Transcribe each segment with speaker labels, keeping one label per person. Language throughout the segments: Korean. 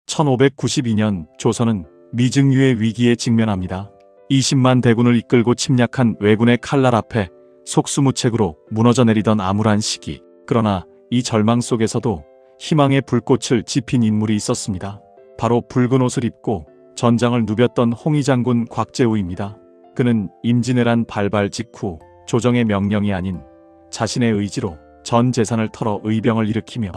Speaker 1: 1592년 조선은 미증유의 위기에 직면합니다. 20만 대군을 이끌고 침략한 왜군의 칼날 앞에 속수무책으로 무너져 내리던 암울한 시기. 그러나 이 절망 속에서도 희망의 불꽃을 지핀 인물이 있었습니다. 바로 붉은 옷을 입고 전장을 누볐던 홍위 장군 곽재우입니다. 그는 임진왜란 발발 직후 조정의 명령이 아닌 자신의 의지로 전 재산을 털어 의병을 일으키며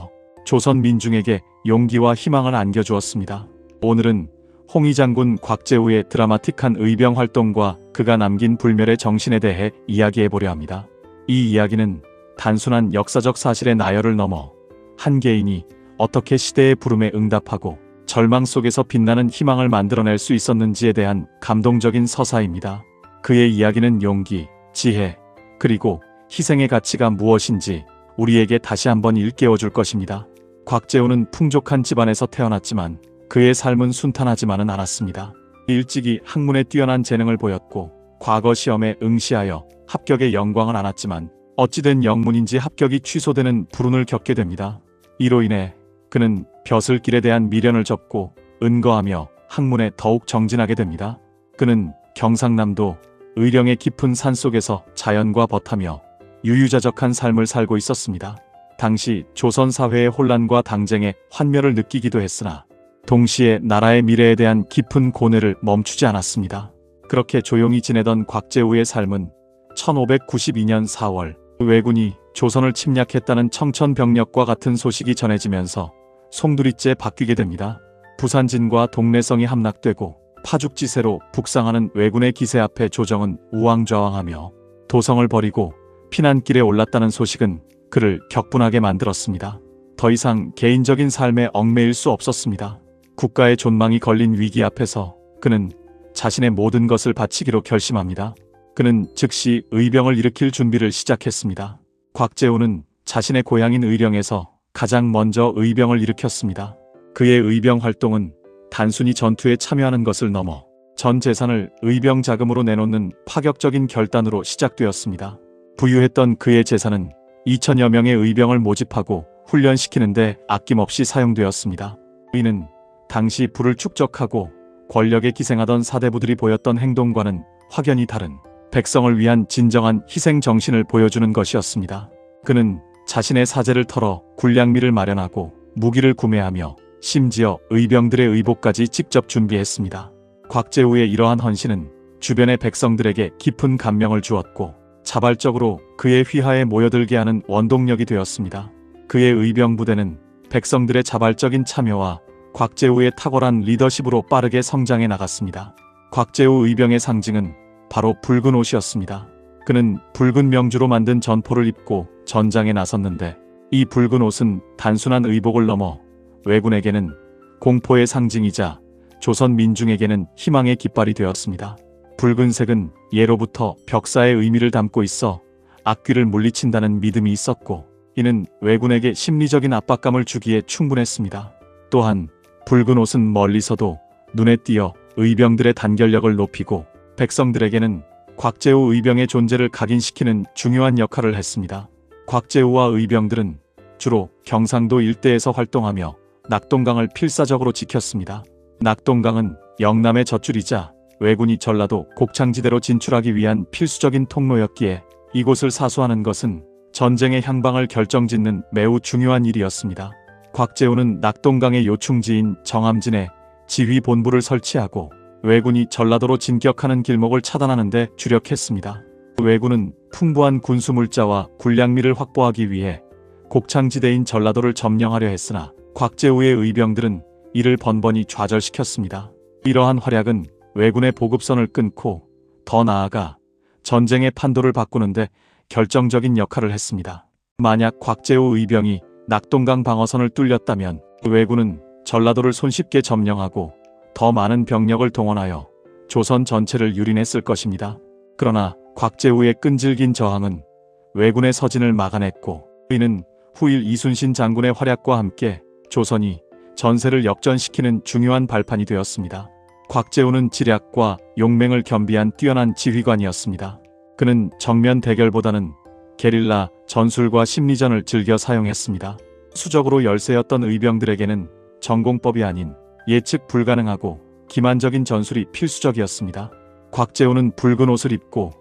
Speaker 1: 조선 민중에게 용기와 희망을 안겨주었습니다. 오늘은 홍위 장군 곽재우의 드라마틱한 의병 활동과 그가 남긴 불멸의 정신에 대해 이야기해보려 합니다. 이 이야기는 단순한 역사적 사실의 나열을 넘어 한 개인이 어떻게 시대의 부름에 응답하고 절망 속에서 빛나는 희망을 만들어낼 수 있었는지에 대한 감동적인 서사입니다. 그의 이야기는 용기, 지혜, 그리고 희생의 가치가 무엇인지 우리에게 다시 한번 일깨워줄 것입니다. 곽재우는 풍족한 집안에서 태어났지만 그의 삶은 순탄하지만은 않았습니다. 일찍이 학문에 뛰어난 재능을 보였고 과거 시험에 응시하여 합격의 영광을 안았지만 어찌된 영문인지 합격이 취소되는 불운을 겪게 됩니다. 이로 인해 그는 벼슬길에 대한 미련을 접고 은거하며 학문에 더욱 정진하게 됩니다. 그는 경상남도 의령의 깊은 산속에서 자연과 벗하며 유유자적한 삶을 살고 있었습니다. 당시 조선 사회의 혼란과 당쟁의 환멸을 느끼기도 했으나 동시에 나라의 미래에 대한 깊은 고뇌를 멈추지 않았습니다. 그렇게 조용히 지내던 곽재우의 삶은 1592년 4월 왜군이 조선을 침략했다는 청천벽력과 같은 소식이 전해지면서 송두리째 바뀌게 됩니다. 부산진과 동래성이 함락되고 파죽지세로 북상하는 왜군의 기세 앞에 조정은 우왕좌왕하며 도성을 버리고 피난길에 올랐다는 소식은 그를 격분하게 만들었습니다. 더 이상 개인적인 삶에 얽매일 수 없었습니다. 국가의 존망이 걸린 위기 앞에서 그는 자신의 모든 것을 바치기로 결심합니다. 그는 즉시 의병을 일으킬 준비를 시작했습니다. 곽재우는 자신의 고향인 의령에서 가장 먼저 의병을 일으켰습니다. 그의 의병 활동은 단순히 전투에 참여하는 것을 넘어 전 재산을 의병 자금으로 내놓는 파격적인 결단으로 시작되었습니다. 부유했던 그의 재산은 2000여 명의 의병을 모집하고 훈련시키는데 아낌없이 사용되었습니다. 이는 당시 부를 축적하고 권력에 기생하던 사대부들이 보였던 행동과는 확연히 다른 백성을 위한 진정한 희생 정신을 보여주는 것이었습니다. 그는 자신의 사재를 털어 군량미를 마련하고 무기를 구매하며 심지어 의병들의 의복까지 직접 준비했습니다. 곽재우의 이러한 헌신은 주변의 백성들에게 깊은 감명을 주었고 자발적으로 그의 휘하에 모여들게 하는 원동력이 되었습니다. 그의 의병 부대는 백성들의 자발적인 참여와 곽재우의 탁월한 리더십으로 빠르게 성장해 나갔습니다. 곽재우 의병의 상징은 바로 붉은 옷이었습니다. 그는 붉은 명주로 만든 전포를 입고 전장에 나섰는데 이 붉은 옷은 단순한 의복을 넘어 왜군에게는 공포의 상징이자 조선 민중에게는 희망의 깃발이 되었습니다. 붉은색은 예로부터 벽사의 의미를 담고 있어 악귀를 물리친다는 믿음이 있었고 이는 왜군에게 심리적인 압박감을 주기에 충분했습니다. 또한 붉은 옷은 멀리서도 눈에 띄어 의병들의 단결력을 높이고 백성들에게는 곽재우 의병의 존재를 각인시키는 중요한 역할을 했습니다. 곽재우와 의병들은 주로 경상도 일대에서 활동하며 낙동강을 필사적으로 지켰습니다. 낙동강은 영남의 젖줄이자 왜군이 전라도 곡창지대로 진출하기 위한 필수적인 통로였기에 이곳을 사수하는 것은 전쟁의 향방을 결정짓는 매우 중요한 일이었습니다. 곽재우는 낙동강의 요충지인 정암진에 지휘 본부를 설치하고 왜군이 전라도로 진격하는 길목을 차단하는 데 주력했습니다. 왜군은 풍부한 군수물자와 군량미를 확보하기 위해 곡창지대인 전라도를 점령하려 했으나 곽재우의 의병들은 이를 번번이 좌절시켰습니다. 이러한 활약은 왜군의 보급선을 끊고 더 나아가 전쟁의 판도를 바꾸는데 결정적인 역할을 했습니다. 만약 곽재우 의병이 낙동강 방어선을 뚫렸다면 왜군은 전라도를 손쉽게 점령하고 더 많은 병력을 동원하여 조선 전체를 유린했을 것입니다. 그러나 곽재우의 끈질긴 저항은 왜군의 서진을 막아냈고 이는 후일 이순신 장군의 활약과 함께 조선이 전세를 역전시키는 중요한 발판이 되었습니다. 곽재우는 지략과 용맹을 겸비한 뛰어난 지휘관이었습니다. 그는 정면 대결보다는 게릴라 전술과 심리전을 즐겨 사용했습니다. 수적으로 열세였던 의병들에게는 전공법이 아닌 예측 불가능하고 기만적인 전술이 필수적이었습니다. 곽재우는 붉은 옷을 입고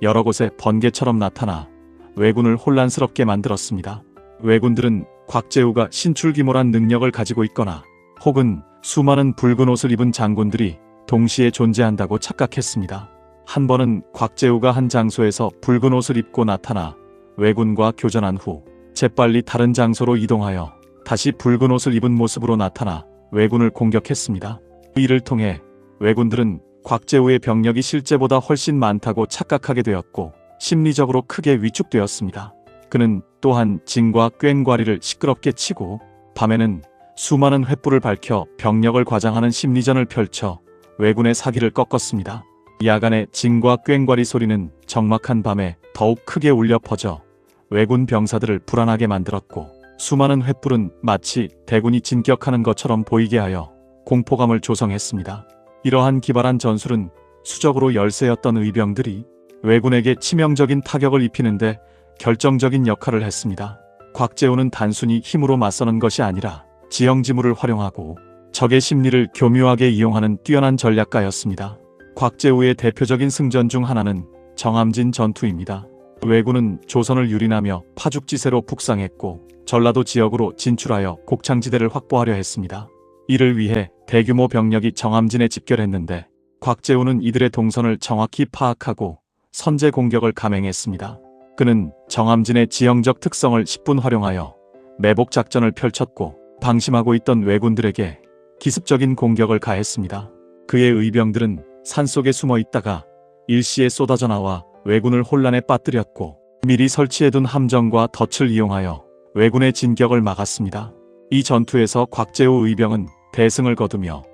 Speaker 1: 여러 곳에 번개처럼 나타나 왜군을 혼란스럽게 만들었습니다. 왜군들은 곽재우가 신출귀몰한 능력을 가지고 있거나 혹은 수많은 붉은 옷을 입은 장군들이 동시에 존재한다고 착각했습니다. 한 번은 곽재우가 한 장소에서 붉은 옷을 입고 나타나 왜군과 교전한 후 재빨리 다른 장소로 이동하여 다시 붉은 옷을 입은 모습으로 나타나 왜군을 공격했습니다. 이를 통해 왜군들은 곽재우의 병력이 실제보다 훨씬 많다고 착각하게 되었고 심리적으로 크게 위축되었습니다. 그는 또한 진과 꽹과리를 시끄럽게 치고 밤에는 수많은 횃불을 밝혀 병력을 과장하는 심리전을 펼쳐 왜군의 사기를 꺾었습니다. 야간에 진과 꽹과리 소리는 적막한 밤에 더욱 크게 울려 퍼져 왜군 병사들을 불안하게 만들었고 수많은 횃불은 마치 대군이 진격하는 것처럼 보이게 하여 공포감을 조성했습니다. 이러한 기발한 전술은 수적으로 열세였던 의병들이 왜군에게 치명적인 타격을 입히는데 결정적인 역할을 했습니다. 곽재우는 단순히 힘으로 맞서는 것이 아니라 지형지물을 활용하고 적의 심리를 교묘하게 이용하는 뛰어난 전략가였습니다. 곽재우의 대표적인 승전 중 하나는 정암진 전투입니다. 왜군은 조선을 유린하며 파죽지세로 북상했고 전라도 지역으로 진출하여 곡창지대를 확보하려 했습니다. 이를 위해 대규모 병력이 정암진에 집결했는데 곽재우는 이들의 동선을 정확히 파악하고 선제 공격을 감행했습니다. 그는 정암진의 지형적 특성을 10분 활용하여 매복 작전을 펼쳤고 방심하고 있던 왜군들에게 기습적인 공격을 가했습니다. 그의 의병들은 산속에 숨어 있다가 일시에 쏟아져 나와 왜군을 혼란에 빠뜨렸고 미리 설치해둔 함정과 덫을 이용하여 왜군의 진격을 막았습니다. 이 전투에서 곽재우 의병은 대승을 거두며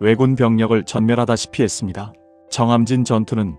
Speaker 1: 왜군 병력을 전멸하다시피 했습니다. 정암진 전투는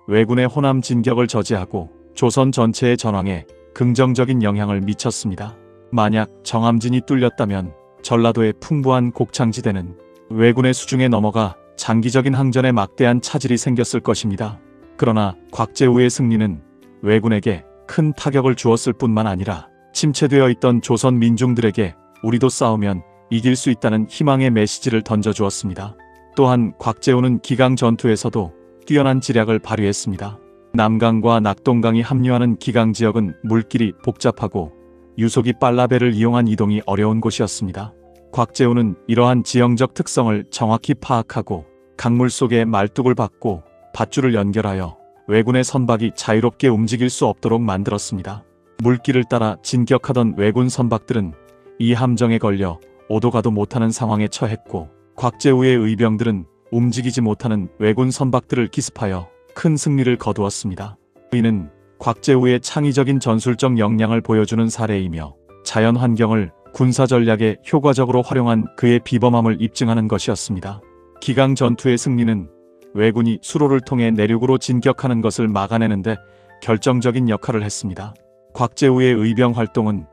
Speaker 1: 왜군의 호남 진격을 저지하고 조선 전체의 전황에 긍정적인 영향을 미쳤습니다. 만약 정암진이 뚫렸다면 전라도의 풍부한 곡창지대는 왜군의 수중에 넘어가 장기적인 항전에 막대한 차질이 생겼을 것입니다. 그러나 곽재우의 승리는 왜군에게 큰 타격을 주었을 뿐만 아니라 침체되어 있던 조선 민중들에게 우리도 싸우면 이길 수 있다는 희망의 메시지를 던져주었습니다. 또한 곽재우는 기강 전투에서도 뛰어난 지략을 발휘했습니다. 남강과 낙동강이 합류하는 기강 지역은 물길이 복잡하고 유속이 빨라 배를 이용한 이동이 어려운 곳이었습니다. 곽재우는 이러한 지형적 특성을 정확히 파악하고 강물 속에 말뚝을 박고 밧줄을 연결하여 왜군의 선박이 자유롭게 움직일 수 없도록 만들었습니다. 물길을 따라 진격하던 왜군 선박들은 이 함정에 걸려 오도 가도 못하는 상황에 처했고 곽재우의 의병들은 움직이지 못하는 왜군 선박들을 기습하여 큰 승리를 거두었습니다. 이는 곽재우의 창의적인 전술적 역량을 보여주는 사례이며 자연 환경을 군사 전략에 효과적으로 활용한 그의 비범함을 입증하는 것이었습니다. 기강 전투의 승리는 왜군이 수로를 통해 내륙으로 진격하는 것을 막아내는데 결정적인 역할을 했습니다. 곽재우의 의병 활동은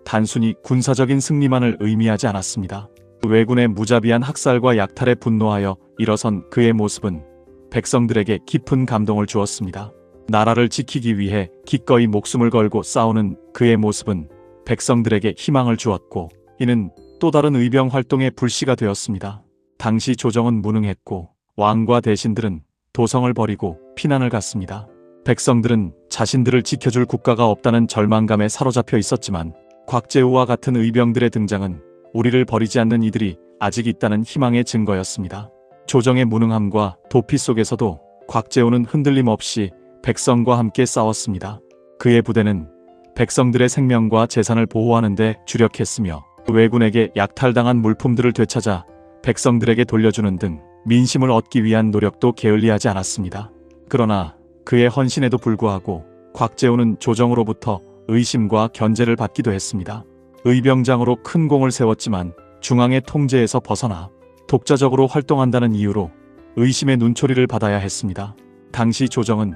Speaker 1: 단순히 군사적인 승리만을 의미하지 않았습니다. 왜군의 무자비한 학살과 약탈에 분노하여 일어선 그의 모습은 백성들에게 깊은 감동을 주었습니다. 나라를 지키기 위해 기꺼이 목숨을 걸고 싸우는 그의 모습은 백성들에게 희망을 주었고 이는 또 다른 의병 활동의 불씨가 되었습니다. 당시 조정은 무능했고 왕과 대신들은 도성을 버리고 피난을 갔습니다. 백성들은 자신들을 지켜줄 국가가 없다는 절망감에 사로잡혀 있었지만 곽재우와 같은 의병들의 등장은 우리를 버리지 않는 이들이 아직 있다는 희망의 증거였습니다. 조정의 무능함과 도피 속에서도 곽재우는 흔들림 없이 백성과 함께 싸웠습니다. 그의 부대는 백성들의 생명과 재산을 보호하는 데 주력했으며 왜군에게 약탈당한 물품들을 되찾아 백성들에게 돌려주는 등 민심을 얻기 위한 노력도 게을리하지 않았습니다. 그러나 그의 헌신에도 불구하고 곽재우는 조정으로부터 의심과 견제를 받기도 했습니다. 의병장으로 큰 공을 세웠지만 중앙의 통제에서 벗어나 독자적으로 활동한다는 이유로 의심의 눈초리를 받아야 했습니다. 당시 조정은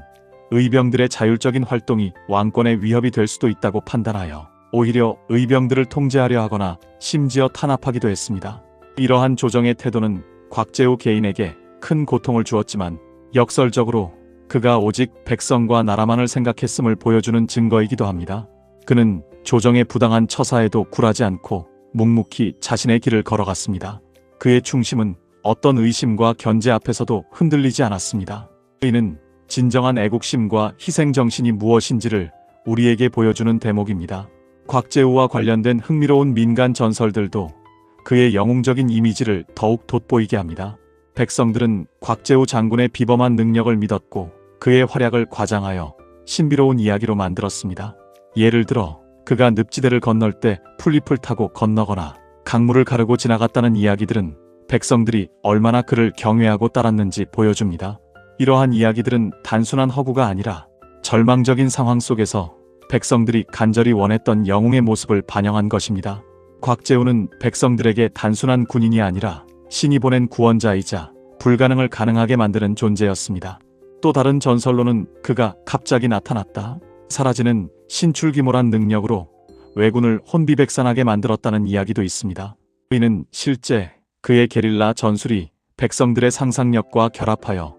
Speaker 1: 의병들의 자율적인 활동이 왕권의 위협이 될 수도 있다고 판단하여 오히려 의병들을 통제하려 하거나 심지어 탄압하기도 했습니다. 이러한 조정의 태도는 곽재우 개인에게 큰 고통을 주었지만 역설적으로 그가 오직 백성과 나라만을 생각했음을 보여주는 증거이기도 합니다. 그는 조정의 부당한 처사에도 굴하지 않고 묵묵히 자신의 길을 걸어갔습니다. 그의 충심은 어떤 의심과 견제 앞에서도 흔들리지 않았습니다. 이는 진정한 애국심과 희생정신이 무엇인지를 우리에게 보여주는 대목입니다. 곽재우와 관련된 흥미로운 민간 전설들도 그의 영웅적인 이미지를 더욱 돋보이게 합니다. 백성들은 곽재우 장군의 비범한 능력을 믿었고 그의 활약을 과장하여 신비로운 이야기로 만들었습니다. 예를 들어 그가 늪지대를 건널 때 풀잎을 타고 건너거나 강물을 가르고 지나갔다는 이야기들은 백성들이 얼마나 그를 경외하고 따랐는지 보여줍니다. 이러한 이야기들은 단순한 허구가 아니라 절망적인 상황 속에서 백성들이 간절히 원했던 영웅의 모습을 반영한 것입니다. 곽재우는 백성들에게 단순한 군인이 아니라 신이 보낸 구원자이자 불가능을 가능하게 만드는 존재였습니다. 또 다른 전설로는 그가 갑자기 나타났다 사라지는 신출귀몰한 능력으로 왜군을 혼비백산하게 만들었다는 이야기도 있습니다. 이는 실제 그의 게릴라 전술이 백성들의 상상력과 결합하여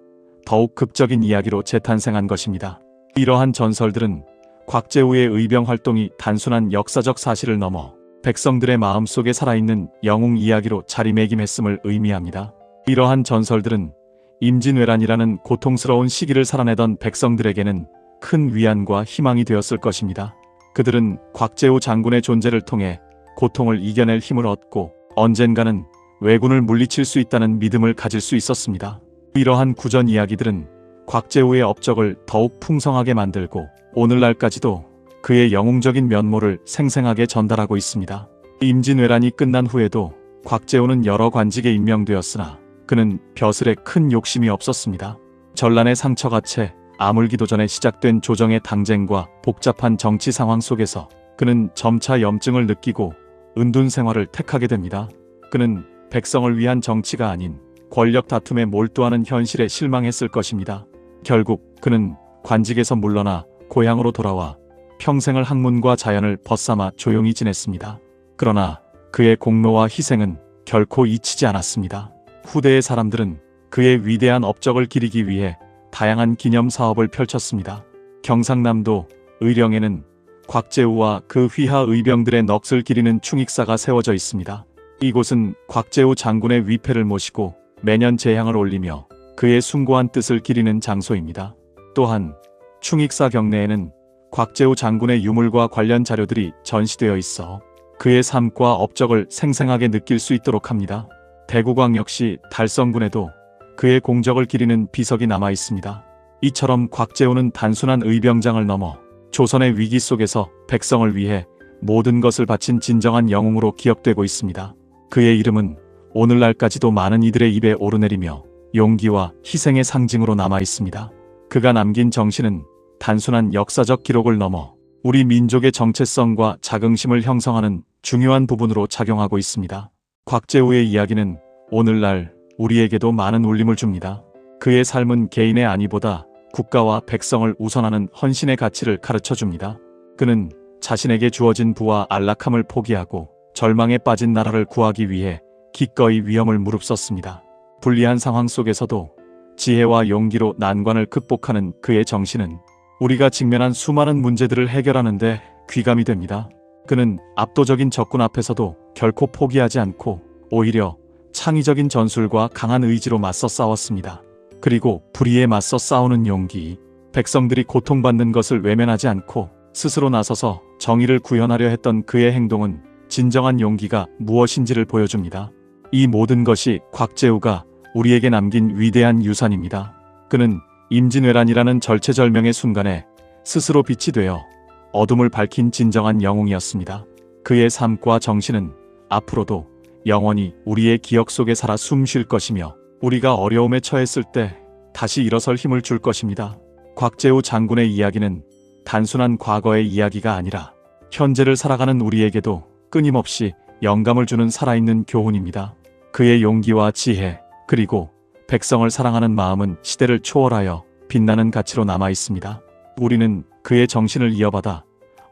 Speaker 1: 더욱 극적인 이야기로 재탄생한 것입니다. 이러한 전설들은 곽재우의 의병 활동이 단순한 역사적 사실을 넘어 백성들의 마음속에 살아있는 영웅 이야기로 자리매김했음을 의미합니다. 이러한 전설들은 임진왜란이라는 고통스러운 시기를 살아내던 백성들에게는 큰 위안과 희망이 되었을 것입니다. 그들은 곽재우 장군의 존재를 통해 고통을 이겨낼 힘을 얻고 언젠가는 왜군을 물리칠 수 있다는 믿음을 가질 수 있었습니다. 이러한 구전 이야기들은 곽재우의 업적을 더욱 풍성하게 만들고 오늘날까지도 그의 영웅적인 면모를 생생하게 전달하고 있습니다. 임진왜란이 끝난 후에도 곽재우는 여러 관직에 임명되었으나 그는 벼슬에 큰 욕심이 없었습니다. 전란의 상처가 채 아물기도 전에 시작된 조정의 당쟁과 복잡한 정치 상황 속에서 그는 점차 염증을 느끼고 은둔 생활을 택하게 됩니다. 그는 백성을 위한 정치가 아닌 권력 다툼에 몰두하는 현실에 실망했을 것입니다. 결국 그는 관직에서 물러나 고향으로 돌아와 평생을 학문과 자연을 벗삼아 조용히 지냈습니다. 그러나 그의 공로와 희생은 결코 잊히지 않았습니다. 후대의 사람들은 그의 위대한 업적을 기리기 위해 다양한 기념 사업을 펼쳤습니다. 경상남도 의령에는 곽재우와 그 휘하 의병들의 넋을 기리는 충익사가 세워져 있습니다. 이곳은 곽재우 장군의 위패를 모시고 매년 제향을 올리며 그의 숭고한 뜻을 기리는 장소입니다. 또한 충익사 경내에는 곽재우 장군의 유물과 관련 자료들이 전시되어 있어 그의 삶과 업적을 생생하게 느낄 수 있도록 합니다. 대구광역시 달성군에도 그의 공적을 기리는 비석이 남아 있습니다. 이처럼 곽재우는 단순한 의병장을 넘어 조선의 위기 속에서 백성을 위해 모든 것을 바친 진정한 영웅으로 기억되고 있습니다. 그의 이름은 오늘날까지도 많은 이들의 입에 오르내리며 용기와 희생의 상징으로 남아 있습니다. 그가 남긴 정신은 단순한 역사적 기록을 넘어 우리 민족의 정체성과 자긍심을 형성하는 중요한 부분으로 작용하고 있습니다. 곽재우의 이야기는 오늘날 우리에게도 많은 울림을 줍니다. 그의 삶은 개인의 안위보다 국가와 백성을 우선하는 헌신의 가치를 가르쳐 줍니다. 그는 자신에게 주어진 부와 안락함을 포기하고 절망에 빠진 나라를 구하기 위해 기꺼이 위험을 무릅썼습니다. 불리한 상황 속에서도 지혜와 용기로 난관을 극복하는 그의 정신은 우리가 직면한 수많은 문제들을 해결하는 데 귀감이 됩니다. 그는 압도적인 적군 앞에서도 결코 포기하지 않고 오히려 창의적인 전술과 강한 의지로 맞서 싸웠습니다. 그리고 불의에 맞서 싸우는 용기, 백성들이 고통받는 것을 외면하지 않고 스스로 나서서 정의를 구현하려 했던 그의 행동은 진정한 용기가 무엇인지를 보여줍니다. 이 모든 것이 곽재우가 우리에게 남긴 위대한 유산입니다. 그는 임진왜란이라는 절체절명의 순간에 스스로 빛이 되어 어둠을 밝힌 진정한 영웅이었습니다. 그의 삶과 정신은 앞으로도 영원히 우리의 기억 속에 살아 숨 쉴 것이며 우리가 어려움에 처했을 때 다시 일어설 힘을 줄 것입니다. 곽재우 장군의 이야기는 단순한 과거의 이야기가 아니라 현재를 살아가는 우리에게도 끊임없이 영감을 주는 살아있는 교훈입니다. 그의 용기와 지혜, 그리고 백성을 사랑하는 마음은 시대를 초월하여 빛나는 가치로 남아 있습니다. 우리는 그의 정신을 이어받아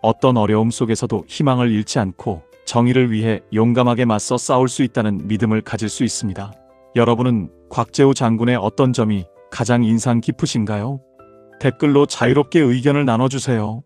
Speaker 1: 어떤 어려움 속에서도 희망을 잃지 않고 정의를 위해 용감하게 맞서 싸울 수 있다는 믿음을 가질 수 있습니다. 여러분은 곽재우 장군의 어떤 점이 가장 인상 깊으신가요? 댓글로 자유롭게 의견을 나눠주세요.